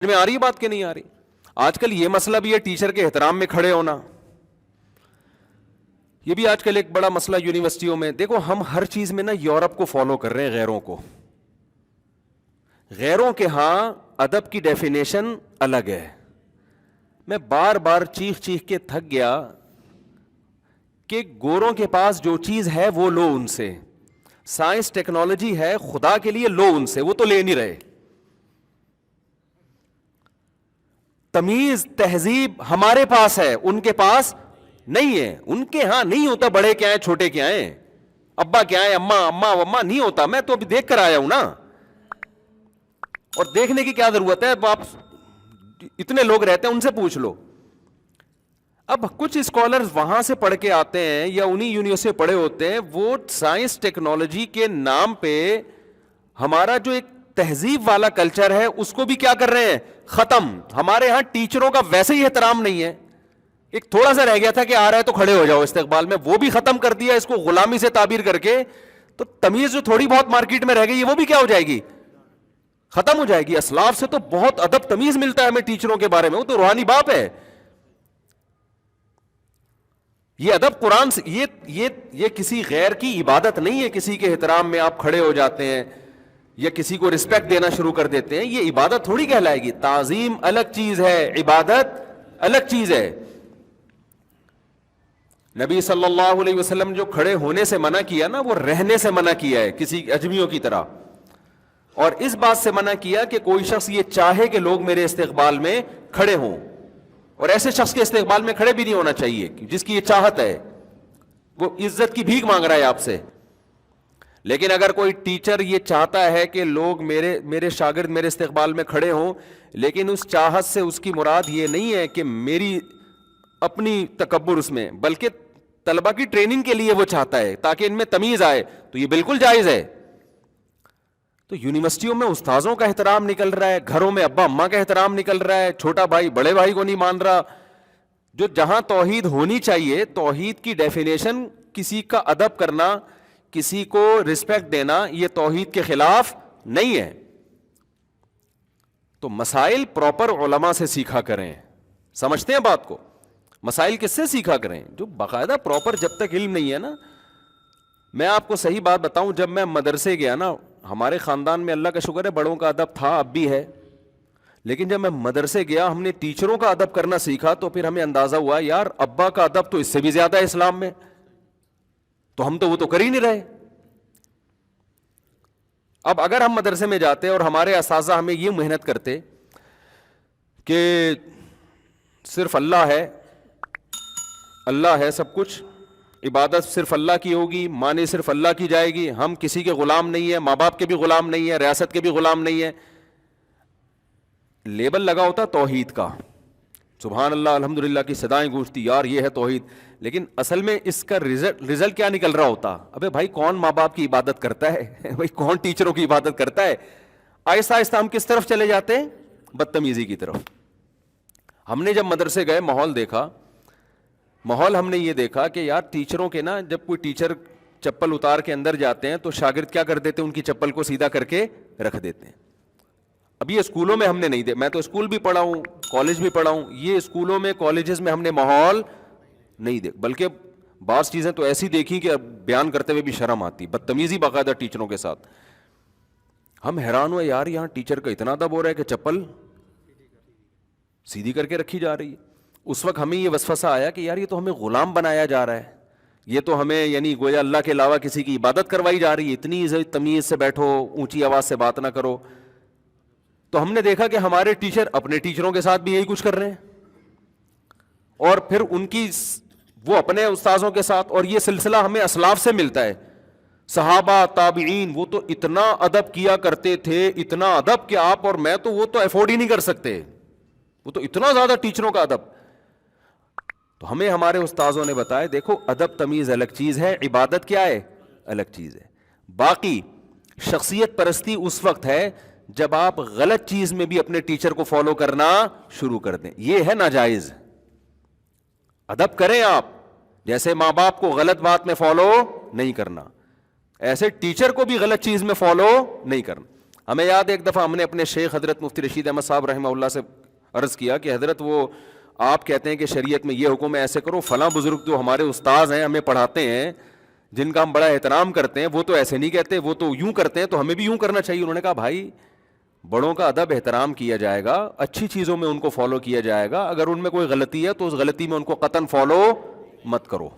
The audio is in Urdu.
میں آ رہی بات کہ نہیں آ رہی؟ آج کل یہ مسئلہ بھی ہے ٹیچر کے احترام میں کھڑے ہونا، یہ بھی آج کل ایک بڑا مسئلہ یونیورسٹیوں میں. دیکھو ہم ہر چیز میں نا یورپ کو فالو کر رہے ہیں، غیروں کو. غیروں کے ہاں ادب کی ڈیفینیشن الگ ہے. میں بار بار چیخ چیخ کے تھک گیا کہ گوروں کے پاس جو چیز ہے وہ لو ان سے، سائنس ٹیکنالوجی ہے خدا کے لیے لو ان سے، وہ تو لے نہیں رہے. تمیز تہذیب ہمارے پاس ہے، ان کے پاس نہیں ہے. ان کے ہاں نہیں ہوتا بڑے کیا ہیں چھوٹے کیا ہیں، ابا کیا ہیں اما نہیں ہوتا. میں تو ابھی دیکھ کر آیا ہوں نا، اور دیکھنے کی کیا ضرورت ہے؟ آپ اتنے لوگ رہتے ہیں ان سے پوچھ لو. اب کچھ اسکالرز وہاں سے پڑھ کے آتے ہیں یا انہی یونیورسٹی پڑھے ہوتے ہیں، وہ سائنس ٹیکنالوجی کے نام پہ ہمارا جو ایک تہذیب والا کلچر ہے اس کو بھی کیا کر رہے ہیں؟ ختم. ہمارے ہاں ٹیچروں کا ویسے ہی احترام نہیں ہے. ایک تھوڑا سا رہ گیا تھا کہ آ رہا ہے تو کھڑے ہو جاؤ استقبال میں، وہ بھی ختم کر دیا اس کو غلامی سے تعبیر کر کے. تو تمیز جو تھوڑی بہت مارکیٹ میں رہ گئی وہ بھی کیا ہو جائے گی؟ ختم ہو جائے گی. اسلاف سے تو بہت ادب تمیز ملتا ہے ہمیں ٹیچروں کے بارے میں، وہ تو روحانی باپ ہے. یہ ادب قرآن سے، یہ کسی غیر کی عبادت نہیں ہے. کسی کے احترام میں آپ کھڑے ہو جاتے ہیں یا کسی کو رسپیکٹ دینا شروع کر دیتے ہیں، یہ عبادت تھوڑی کہلائے گی. تعظیم الگ چیز ہے، عبادت الگ چیز ہے. نبی صلی اللہ علیہ وسلم جو کھڑے ہونے سے منع کیا نا، وہ رہنے سے منع کیا ہے کسی اجمیوں کی طرح. اور اس بات سے منع کیا کہ کوئی شخص یہ چاہے کہ لوگ میرے استقبال میں کھڑے ہوں، اور ایسے شخص کے استقبال میں کھڑے بھی نہیں ہونا چاہیے جس کی یہ چاہت ہے، وہ عزت کی بھیک مانگ رہا ہے آپ سے. لیکن اگر کوئی ٹیچر یہ چاہتا ہے کہ لوگ میرے شاگرد میرے استقبال میں کھڑے ہوں، لیکن اس چاہت سے اس کی مراد یہ نہیں ہے کہ میری اپنی تکبر اس میں، بلکہ طلبہ کی ٹریننگ کے لیے وہ چاہتا ہے تاکہ ان میں تمیز آئے، تو یہ بالکل جائز ہے. تو یونیورسٹیوں میں استاذوں کا احترام نکل رہا ہے، گھروں میں ابا اماں کا احترام نکل رہا ہے، چھوٹا بھائی بڑے بھائی کو نہیں مان رہا. جو جہاں توحید ہونی چاہیے، توحید کی ڈیفینیشن کسی کا ادب کرنا، کسی کو رسپیکٹ دینا، یہ توحید کے خلاف نہیں ہے. تو مسائل پراپر علماء سے سیکھا کریں. سمجھتے ہیں بات کو؟ مسائل کس سے سیکھا کریں؟ جو باقاعدہ پراپر، جب تک علم نہیں ہے نا. میں آپ کو صحیح بات بتاؤں، جب میں مدرسے گیا نا، ہمارے خاندان میں اللہ کا شکر ہے بڑوں کا ادب تھا، اب بھی ہے. لیکن جب میں مدرسے گیا، ہم نے ٹیچروں کا ادب کرنا سیکھا، تو پھر ہمیں اندازہ ہوا یار ابا کا ادب تو اس سے بھی زیادہ ہے اسلام میں، تو ہم تو وہ تو کر ہی نہیں رہے. اب اگر ہم مدرسے میں جاتے اور ہمارے اساتذہ ہمیں یہ محنت کرتے کہ صرف اللہ ہے سب کچھ، عبادت صرف اللہ کی ہوگی، مانی صرف اللہ کی جائے گی، ہم کسی کے غلام نہیں ہیں، ماں باپ کے بھی غلام نہیں ہیں، ریاست کے بھی غلام نہیں ہیں، لیبل لگا ہوتا توحید کا، سبحان اللہ الحمدللہ کی صدائیں گونجتی، یار یہ ہے توحید. لیکن اصل میں اس کا رزلٹ کیا نکل رہا ہوتا؟ ابے بھائی کون ماں باپ کی عبادت کرتا ہے؟ بھائی کون ٹیچروں کی عبادت کرتا ہے؟ آہستہ آہستہ ہم کس طرف چلے جاتے ہیں؟ بدتمیزی کی طرف. ہم نے جب مدرسے گئے، ماحول ہم نے یہ دیکھا کہ یار ٹیچروں کے نا، جب کوئی ٹیچر چپل اتار کے اندر جاتے ہیں تو شاگرد کیا کر دیتے ہیں؟ ان کی چپل کو سیدھا کر کے رکھ دیتے ہیں. اب یہ اسکولوں میں ہم نے نہیں میں تو اسکول بھی پڑھا ہوں، کالج بھی پڑھا ہوں، یہ اسکولوں میں کالجز میں ہم نے ماحول نہیں بلکہ بعض چیزیں تو ایسی دیکھی کہ بیان کرتے ہوئے بھی شرم آتی، بدتمیزی باقاعدہ ٹیچروں کے ساتھ. ہم حیران ہوئے یار یہاں ٹیچر کا اتنا ادب ہو رہا ہے کہ چپل سیدھی کر کے رکھی جا رہی ہے. اس وقت ہمیں یہ وسوسہ آیا کہ یار یہ تو ہمیں غلام بنایا جا رہا ہے، یہ تو ہمیں یعنی گویا اللہ کے علاوہ کسی کی عبادت کروائی جا رہی ہے. اتنی تمیز سے بیٹھو، اونچی آواز سے بات نہ کرو. تو ہم نے دیکھا کہ ہمارے ٹیچر اپنے ٹیچروں کے ساتھ بھی یہی کچھ کر رہے ہیں، اور پھر ان کی وہ اپنے استاذوں کے ساتھ. اور یہ سلسلہ ہمیں اسلاف سے ملتا ہے. صحابہ تابعین وہ تو اتنا ادب کیا کرتے تھے، اتنا ادب کہ آپ اور میں تو وہ تو افورڈ ہی نہیں کر سکتے، وہ تو اتنا زیادہ ٹیچروں کا ادب. تو ہمیں ہمارے استاذوں نے بتایا دیکھو ادب تمیز الگ چیز ہے، عبادت کیا ہے؟ الگ چیز ہے. باقی شخصیت پرستی اس وقت ہے جب آپ غلط چیز میں بھی اپنے ٹیچر کو فالو کرنا شروع کر دیں، یہ ہے ناجائز. ادب کریں آپ، جیسے ماں باپ کو غلط بات میں فالو نہیں کرنا، ایسے ٹیچر کو بھی غلط چیز میں فالو نہیں کرنا. ہمیں یاد ہے ایک دفعہ ہم نے اپنے شیخ حضرت مفتی رشید احمد صاحب رحمہ اللہ سے عرض کیا کہ حضرت وہ آپ کہتے ہیں کہ شریعت میں یہ حکم ہے ایسے کرو، فلاں بزرگ جو ہمارے استاذ ہیں ہمیں پڑھاتے ہیں جن کا ہم بڑا احترام کرتے ہیں وہ تو ایسے نہیں کہتے، وہ تو یوں کرتے ہیں، تو ہمیں بھی یوں کرنا چاہیے۔ انہوں نے کہا بھائی بڑوں کا ادب احترام کیا جائے گا، اچھی چیزوں میں ان کو فالو کیا جائے گا، اگر ان میں کوئی غلطی ہے تو اس غلطی میں ان کو قطعاً فالو مت کرو۔